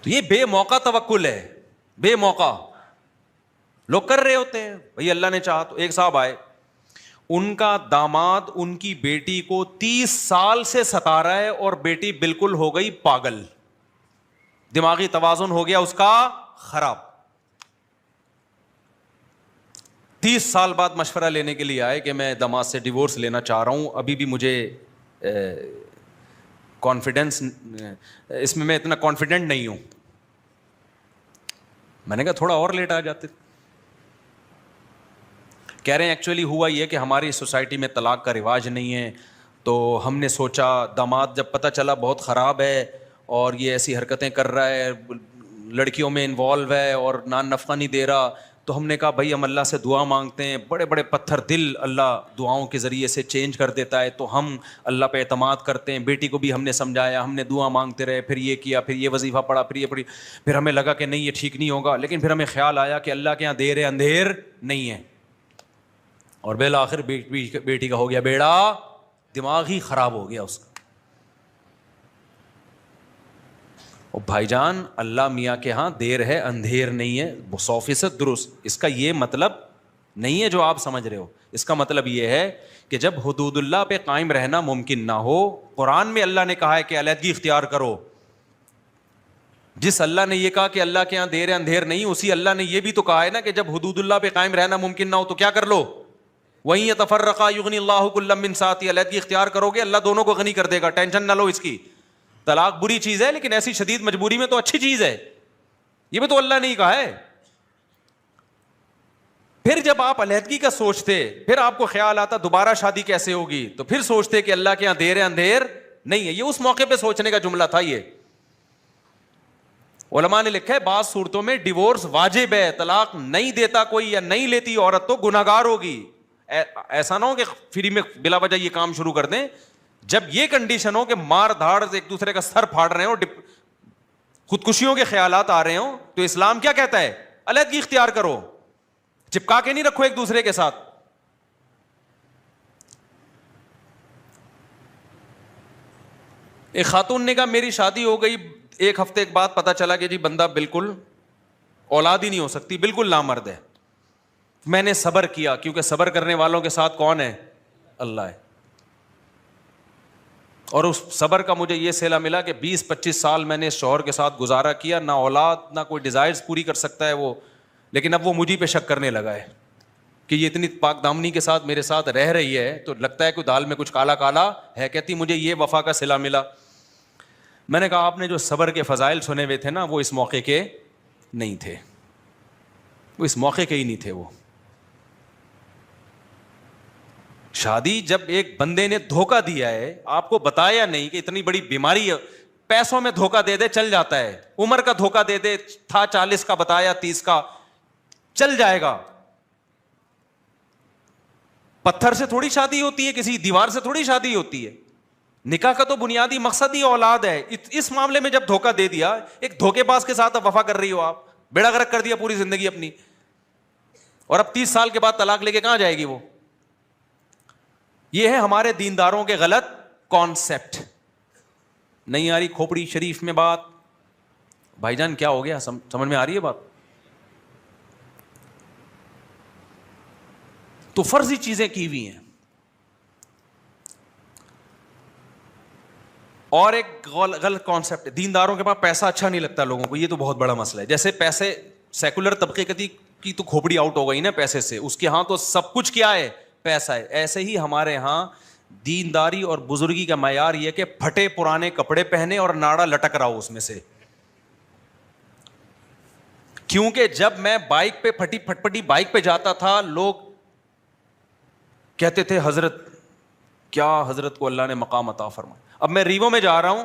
تو یہ بے موقع توکل ہے, بے موقع لوگ کر رہے ہوتے ہیں. بھائی اللہ نے چاہا تو. ایک صاحب آئے, ان کا داماد ان کی بیٹی کو 30 سال سے ستا رہا ہے اور بیٹی بالکل ہو گئی پاگل, دماغی توازن ہو گیا اس کا خراب. 30 سال بعد مشورہ لینے کے لیے آئے کہ میں داماد سے ڈیورس لینا چاہ رہا ہوں, ابھی بھی مجھے کانفیڈنس اس میں اتنا کانفیڈنٹ نہیں ہوں. میں نے کہا تھوڑا اور لیٹ آ جاتے. کہہ رہے ہیں ایکچولی ہوا یہ کہ ہماری سوسائٹی میں طلاق کا رواج نہیں ہے, تو ہم نے سوچا داماد جب پتہ چلا بہت خراب ہے اور یہ ایسی حرکتیں کر رہا ہے, لڑکیوں میں انوالو ہے اور نان نفقہ نہیں دے رہا, تو ہم نے کہا بھائی ہم اللہ سے دعا مانگتے ہیں, بڑے بڑے پتھر دل اللہ دعاؤں کے ذریعے سے چینج کر دیتا ہے, تو ہم اللہ پہ اعتماد کرتے ہیں. بیٹی کو بھی ہم نے سمجھایا, ہم نے دعا مانگتے رہے, پھر یہ کیا, پھر یہ وظیفہ پڑھا, پھر یہ پڑھی, پھر ہمیں لگا کہ نہیں یہ ٹھیک نہیں ہوگا, لیکن پھر ہمیں خیال آیا کہ اللہ کے یہاں دیر ہے اندھیر نہیں ہے, اور بالآخر بیٹی کا ہو گیا بیڑا, دماغ ہی خراب ہو گیا اس کا. اور بھائی جان اللہ میاں کے ہاں دیر ہے اندھیر نہیں ہے, 100% درست. اس کا یہ مطلب نہیں ہے جو آپ سمجھ رہے ہو, اس کا مطلب یہ ہے کہ جب حدود اللہ پہ قائم رہنا ممکن نہ ہو, قرآن میں اللہ نے کہا ہے کہ علیحدگی اختیار کرو. جس اللہ نے یہ کہا کہ اللہ کے یہاں دیر ہے اندھیر نہیں, اسی اللہ نے یہ بھی تو کہا ہے نا کہ جب حدود اللہ پہ قائم رہنا ممکن نہ ہو تو کیا کر لو, وہیں یتفرقا یغنی اللہ کلا من سعتہ, علیحدگی اختیار کرو گے اللہ دونوں کو غنی کر دے گا, ٹینشن نہ لو اس کی. طلاق بری چیز ہے لیکن ایسی شدید مجبوری میں تو اچھی چیز ہے, یہ بھی تو اللہ نے ہی کہا ہے. پھر جب آپ علیحدگی کا سوچتے, پھر آپ کو خیال آتا دوبارہ شادی کیسے ہوگی, تو پھر سوچتے کہ اللہ کے یہاں دیر ہے اندھیر نہیں ہے. یہ اس موقع پہ سوچنے کا جملہ تھا. یہ علماء نے لکھا ہے بعض صورتوں میں ڈیورس واجب ہے, طلاق نہیں دیتا کوئی یا نہیں لیتی عورت تو گناہگار ہوگی. ایسا نہ ہو کہ فری میں بلا وجہ یہ کام شروع کر دیں. جب یہ کنڈیشن ہو کہ مار دھاڑ سے ایک دوسرے کا سر پھاڑ رہے ہو, خودکشیوں کے خیالات آ رہے ہوں, تو اسلام کیا کہتا ہے, علیحدگی اختیار کرو, چپکا کے نہیں رکھو ایک دوسرے کے ساتھ. ایک خاتون نے کہا میری شادی ہو گئی, ایک ہفتے کے بعد پتا چلا کہ جی بندہ بالکل اولاد ہی نہیں ہو سکتی, بالکل نامرد ہے. میں نے صبر کیا, کیونکہ صبر کرنے والوں کے ساتھ کون ہے, اللہ ہے. اور اس صبر کا مجھے یہ صلہ ملا کہ 20-25 سال میں نے اس شوہر کے ساتھ گزارا کیا, نہ اولاد نہ کوئی ڈیزائرز پوری کر سکتا ہے وہ, لیکن اب وہ مجھے پہ شک کرنے لگا ہے کہ یہ اتنی پاک دامنی کے ساتھ میرے ساتھ رہ رہی ہے تو لگتا ہے کہ دال میں کچھ کالا کالا ہے. کہتی مجھے یہ وفا کا صلہ ملا. میں نے کہا آپ نے جو صبر کے فضائل سنے ہوئے تھے نا وہ اس موقع کے نہیں تھے, وہ اس موقع کے ہی نہیں تھے. وہ شادی جب ایک بندے نے دھوکہ دیا ہے, آپ کو بتایا نہیں کہ اتنی بڑی بیماری ہے, پیسوں میں دھوکہ دے دے چل جاتا ہے, عمر کا دھوکہ دے دے, تھا 40 کا بتایا 30 کا چل جائے گا. پتھر سے تھوڑی شادی ہوتی ہے, کسی دیوار سے تھوڑی شادی ہوتی ہے. نکاح کا تو بنیادی مقصد ہی اولاد ہے. اس معاملے میں جب دھوکہ دے دیا, ایک دھوکے باز کے ساتھ اب وفا کر رہی ہو آپ, بیڑا غرق کر دیا پوری زندگی اپنی, اور اب 30 سال کے بعد طلاق لے کے کہاں جائے گی وہ. یہ ہے ہمارے دینداروں کے غلط کانسیپٹ. نہیں آ رہی کھوپڑی شریف میں بات, بھائی جان کیا ہو گیا, سمجھ میں آ رہی ہے بات. تو فرضی چیزیں کی ہوئی ہیں. اور ایک غلط کانسیپٹ ہے, دینداروں کے پاس پیسہ اچھا نہیں لگتا لوگوں کو, یہ تو بہت بڑا مسئلہ ہے. جیسے پیسے سیکولر طبقے کی تو کھوپڑی آؤٹ ہو گئی نا پیسے سے, اس کے ہاں تو سب کچھ کیا ہے, پیسہ ہے. ایسے ہی ہمارے ہاں دینداری اور بزرگی کا معیار یہ کہ پھٹے پرانے کپڑے پہنے اور ناڑا لٹک رہا ہو اس میں سے. کیونکہ جب میں بائک پہ پھٹی پھٹپٹی بائک پہ جاتا تھا, لوگ کہتے تھے حضرت کیا حضرت کو اللہ نے مقام عطا فرمایا. اب میں ریوو میں جا رہا ہوں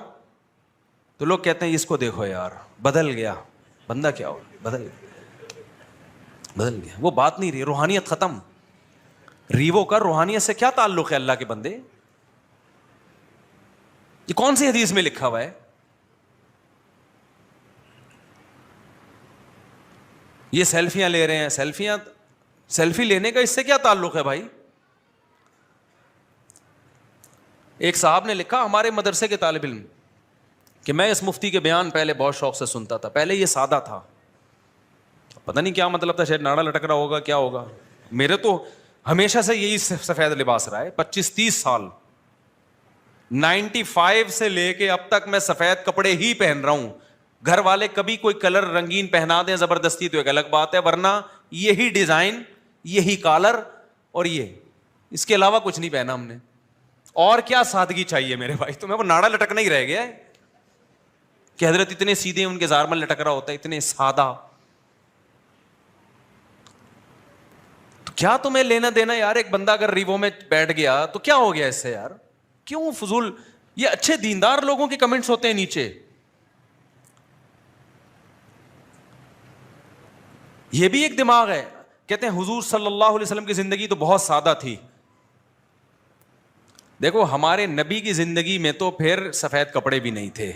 تو لوگ کہتے ہیں اس کو دیکھو یار بدل گیا, بندہ کیا ہو, بدل گیا. وہ بات نہیں رہی, روحانیت ختم. ریوو کا روحانیت سے کیا تعلق ہے اللہ کے بندے؟ یہ کون سی حدیث میں لکھا ہوا ہے؟ یہ سیلفیاں لے رہے ہیں, سیلفی لینے کا اس سے کیا تعلق ہے بھائی؟ ایک صاحب نے لکھا ہمارے مدرسے کے طالب علم کہ میں اس مفتی کے بیان پہلے بہت شوق سے سنتا تھا, پہلے یہ سادہ تھا, پتہ نہیں کیا مطلب تھا, شاید ناڑا لٹک رہا ہوگا, کیا ہوگا. میرے تو ہمیشہ سے یہی سفید لباس رہا ہے, 25-30 سال, 95 سے لے کے اب تک میں سفید کپڑے ہی پہن رہا ہوں. گھر والے کبھی کوئی کلر رنگین پہنا دیں زبردستی تو ایک الگ بات ہے, ورنہ یہی ڈیزائن, یہی کالر, اور یہ اس کے علاوہ کچھ نہیں پہنا ہم نے. اور کیا سادگی چاہیے میرے بھائی, تمہیں وہ ناڑا لٹکنا ہی رہ گیا ہے کہ حضرت اتنے سیدھے ان کے زارمل لٹک رہا ہوتا ہے, اتنے سادہ. تو کیا تمہیں لینا دینا یار, ایک بندہ اگر ریوو میں بیٹھ گیا تو کیا ہو گیا اس سے یار, کیوں فضول. یہ اچھے دیندار لوگوں کے کمنٹس ہوتے ہیں نیچے. یہ بھی ایک دماغ ہے. کہتے ہیں حضور صلی اللہ علیہ وسلم کی زندگی تو بہت سادہ تھی. دیکھو ہمارے نبی کی زندگی میں تو پھر سفید کپڑے بھی نہیں تھے.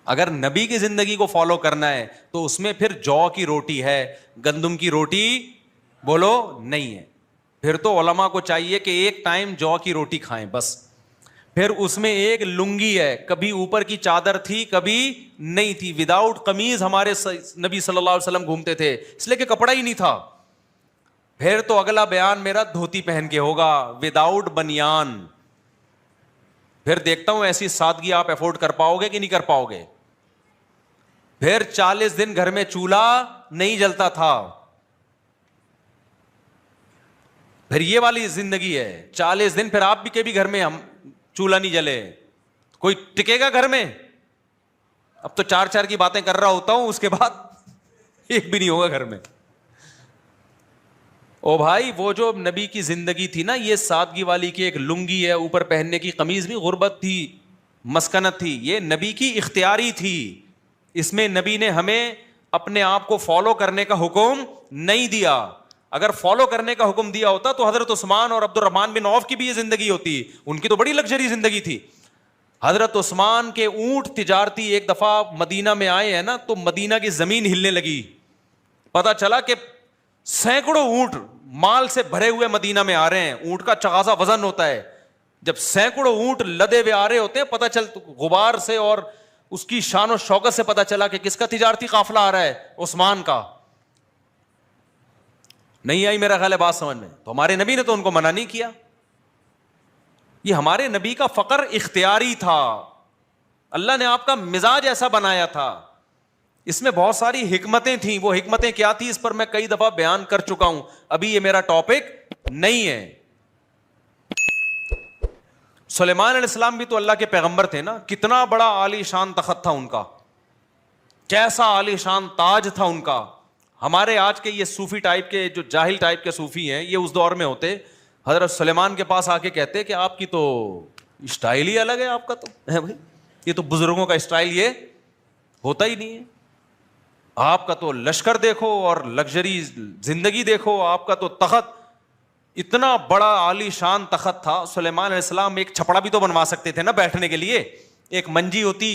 اگر نبی کی زندگی کو فالو کرنا ہے تو اس میں پھر جو کی روٹی ہے, گندم کی روٹی بولو نہیں ہے. پھر تو علماء کو چاہیے کہ ایک ٹائم جو کی روٹی کھائیں بس. پھر اس میں ایک لنگی ہے, کبھی اوپر کی چادر تھی کبھی نہیں تھی. وداؤٹ قمیض ہمارے نبی صلی اللہ علیہ وسلم گھومتے تھے, اس لیے کہ کپڑا ہی نہیں تھا. پھر تو اگلا بیان میرا دھوتی پہن کے ہوگا, وداؤٹ بنیان. پھر دیکھتا ہوں ایسی سادگی آپ افورڈ کر پاؤ گے کہ نہیں کر پاؤ گے. پھر 40 دن گھر میں چولہا نہیں جلتا تھا. پھر یہ والی زندگی ہے 40 دن, پھر آپ بھی کبھی گھر میں ہم چولہا نہیں جلے, کوئی ٹکے گا گھر میں؟ اب تو 4 کی باتیں کر رہا ہوتا ہوں, اس کے بعد ایک بھی نہیں ہوگا گھر میں. او بھائی وہ جو نبی کی زندگی تھی نا, یہ سادگی والی کی, ایک لنگی ہے اوپر پہننے کی, قمیض بھی غربت تھی, مسکنت تھی. یہ نبی کی اختیاری تھی. اس میں نبی نے ہمیں اپنے آپ کو فالو کرنے کا حکم نہیں دیا. اگر فالو کرنے کا حکم دیا ہوتا تو حضرت عثمان اور عبد الرحمن بن عوف کی بھی یہ زندگی ہوتی. ان کی تو بڑی لگژری زندگی تھی. حضرت عثمان کے اونٹ تجارتی ایک دفعہ مدینہ میں آئے ہیں نا, تو مدینہ کی زمین ہلنے لگی. پتا چلا کہ سینکڑوں اونٹ مال سے بھرے ہوئے مدینہ میں آ رہے ہیں. اونٹ کا چغازہ وزن ہوتا ہے. جب سینکڑوں اونٹ لدے ہوئے آ رہے ہوتے ہیں, پتا چل غبار سے اور اس کی شان و شوکت سے پتا چلا کہ کس کا تجارتی قافلہ آ رہا ہے, عثمان کا. نہیں آئی میرا خیال ہے بات سمجھ میں. تو ہمارے نبی نے تو ان کو منع نہیں کیا. یہ ہمارے نبی کا فقر اختیاری تھا. اللہ نے آپ کا مزاج ایسا بنایا تھا. اس میں بہت ساری حکمتیں تھیں. وہ حکمتیں کیا تھی اس پر میں کئی دفعہ بیان کر چکا ہوں, ابھی یہ میرا ٹاپک نہیں ہے. سلیمان علیہ السلام بھی تو اللہ کے پیغمبر تھے نا. کتنا بڑا عالی شان تخت تھا ان کا, کیسا عالی شان تاج تھا ان کا. ہمارے آج کے یہ صوفی ٹائپ کے, جو جاہل ٹائپ کے صوفی ہیں, یہ اس دور میں ہوتے, حضرت سلیمان کے پاس آ کے کہتے کہ آپ کی تو اسٹائل ہی الگ ہے. آپ کا تو بھائی یہ تو بزرگوں کا اسٹائل یہ ہوتا ہی نہیں ہے. آپ کا تو لشکر دیکھو اور لگژری زندگی دیکھو. آپ کا تو تخت اتنا بڑا عالی شان تخت تھا. سلیمان علیہ السلام ایک چھپڑا بھی تو بنوا سکتے تھے نا بیٹھنے کے لیے. ایک منجی ہوتی,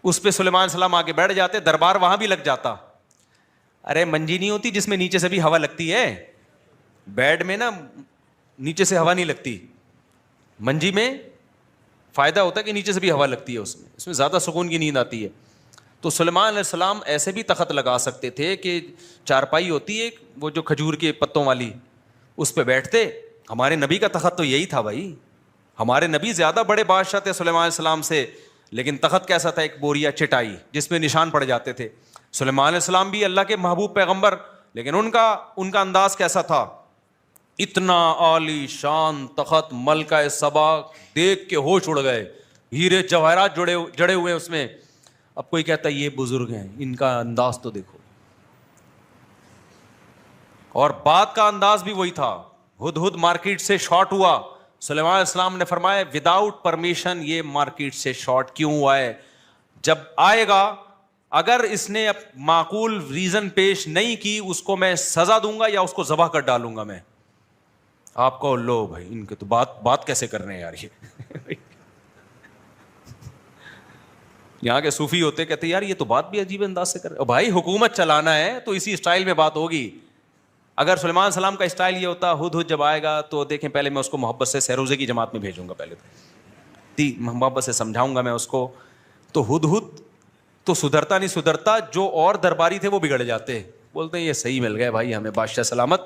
اس پہ سلیمان علیہ السلام آگے بیٹھ جاتے, دربار وہاں بھی لگ جاتا. ارے منجی نہیں ہوتی جس میں نیچے سے بھی ہوا لگتی ہے. بیڈ میں نا نیچے سے ہوا نہیں لگتی. منجی میں فائدہ ہوتا ہے کہ نیچے سے بھی ہوا لگتی ہے. اس میں زیادہ سکون کی نیند آتی ہے. تو سلیمان علیہ السلام ایسے بھی تخت لگا سکتے تھے کہ چارپائی ہوتی ہے وہ جو کھجور کے پتوں والی, اس پہ بیٹھتے. ہمارے نبی کا تخت تو یہی تھا بھائی. ہمارے نبی زیادہ بڑے بادشاہ تھے سلیمان علیہ السلام سے, لیکن تخت کیسا تھا؟ ایک بوریا چٹائی جس میں نشان پڑ جاتے تھے. سلیمان علیہ السلام بھی اللہ کے محبوب پیغمبر, لیکن ان کا انداز کیسا تھا؟ اتنا عالی شان تخت, ملکہ سبا دیکھ کے ہوش اڑ گئے. ہیرے جواہرات جڑے ہوئے اس میں. اب کوئی کہتا ہے یہ بزرگ ہیں, ان کا انداز تو دیکھو. اور بات کا انداز بھی وہی تھا. ہدہد مارکیٹ سے شارٹ ہوا, سلیمان علیہ السلام نے فرمایا وداؤٹ پرمیشن یہ مارکیٹ سے شارٹ کیوں ہوا ہے؟ جب آئے گا اگر اس نے معقول ریزن پیش نہیں کی, اس کو میں سزا دوں گا یا اس کو ذبح کر ڈالوں گا میں. آپ کو لو بھائی ان کے تو بات کیسے کر رہے ہیں یار. یہ یہاں کے صوفی ہوتے کہتے یار یہ تو بات بھی عجیب انداز سے کر رہے. بھائی حکومت چلانا ہے تو اسی اسٹائل میں بات ہوگی. اگر سلیمان علیہ السلام کا اسٹائل یہ ہوتا ہدہد جب آئے گا تو دیکھیں پہلے میں اس کو محبت سے سہروزے کی جماعت میں بھیجوں گا, پہلے تو محبت سے سمجھاؤں گا میں اس کو. تو ہدہد تو سدھرتا نہیں سدھرتا, جو اور درباری تھے وہ بگڑ جاتے. بولتے ہیں یہ صحیح مل گئے بھائی ہمیں بادشاہ سلامت,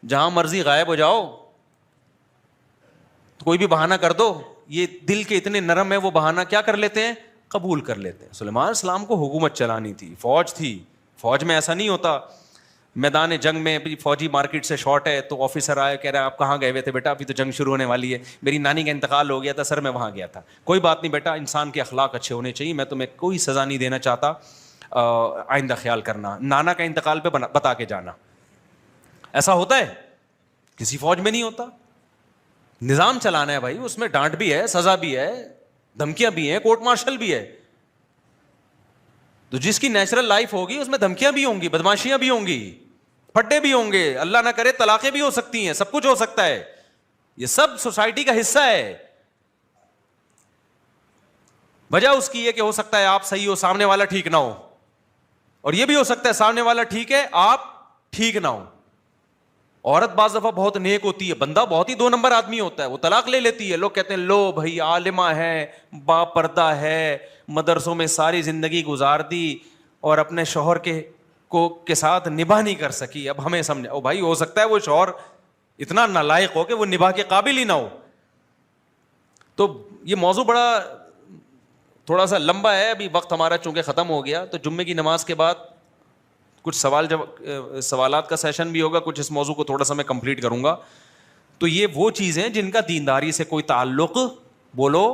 جہاں مرضی غائب ہو جاؤ, کوئی بھی بہانہ کر دو. یہ دل کے اتنے نرم ہے, وہ بہانہ کیا کر لیتے ہیں؟ قبول کر لیتے ہیں. سلیمان علیہ السلام کو حکومت چلانی تھی, فوج تھی. فوج میں ایسا نہیں ہوتا. میدان جنگ میں فوجی مارکیٹ سے شارٹ ہے تو آفیسر آئے کہہ رہا ہے آپ کہاں گئے ہوئے تھے؟ بیٹا ابھی تو جنگ شروع ہونے والی ہے, میری نانی کا انتقال ہو گیا تھا سر, میں وہاں گیا تھا. کوئی بات نہیں بیٹا, انسان کے اخلاق اچھے ہونے چاہیے, میں تمہیں کوئی سزا نہیں دینا چاہتا, آئندہ خیال کرنا. نانا کا انتقال پہ بتا کے جانا. ایسا ہوتا ہے؟ کسی فوج میں نہیں ہوتا. نظام چلانا ہے بھائی, اس میں ڈانٹ بھی ہے, سزا بھی ہے, دھمکیاں بھی ہیں, کورٹ مارشل بھی ہے. تو جس کی نیچرل لائف ہوگی اس میں دھمکیاں بھی ہوں گی, بدماشیاں بھی ہوں گی, پھٹے بھی ہوں گے, اللہ نہ کرے طلاقیں بھی ہو سکتی ہیں, سب کچھ ہو سکتا ہے. یہ سب سوسائٹی کا حصہ ہے. وجہ اس کی یہ کہ ہو سکتا ہے آپ صحیح ہو, سامنے والا ٹھیک نہ ہو, اور یہ بھی ہو سکتا ہے سامنے والا ٹھیک ہے, آپ ٹھیک نہ ہو. عورت بعض دفعہ بہت نیک ہوتی ہے, بندہ بہت ہی 2 نمبر آدمی ہوتا ہے, وہ طلاق لے لیتی ہے. لوگ کہتے ہیں لو بھائی عالمہ ہے, با پردہ ہے, مدرسوں میں ساری زندگی گزار دی اور اپنے شوہر کے ساتھ نباہ نہیں کر سکی. اب ہمیں سمجھا, او بھائی ہو سکتا ہے وہ شوہر اتنا نالائق ہو کہ وہ نباہ کے قابل ہی نہ ہو. تو یہ موضوع بڑا تھوڑا سا لمبا ہے, ابھی وقت ہمارا چونکہ ختم ہو گیا, تو جمعے کی نماز کے بعد کچھ سوالات کا سیشن بھی ہوگا, کچھ اس موضوع کو تھوڑا سا میں کمپلیٹ کروں گا. تو یہ وہ چیزیں جن کا دینداری سے کوئی تعلق بولو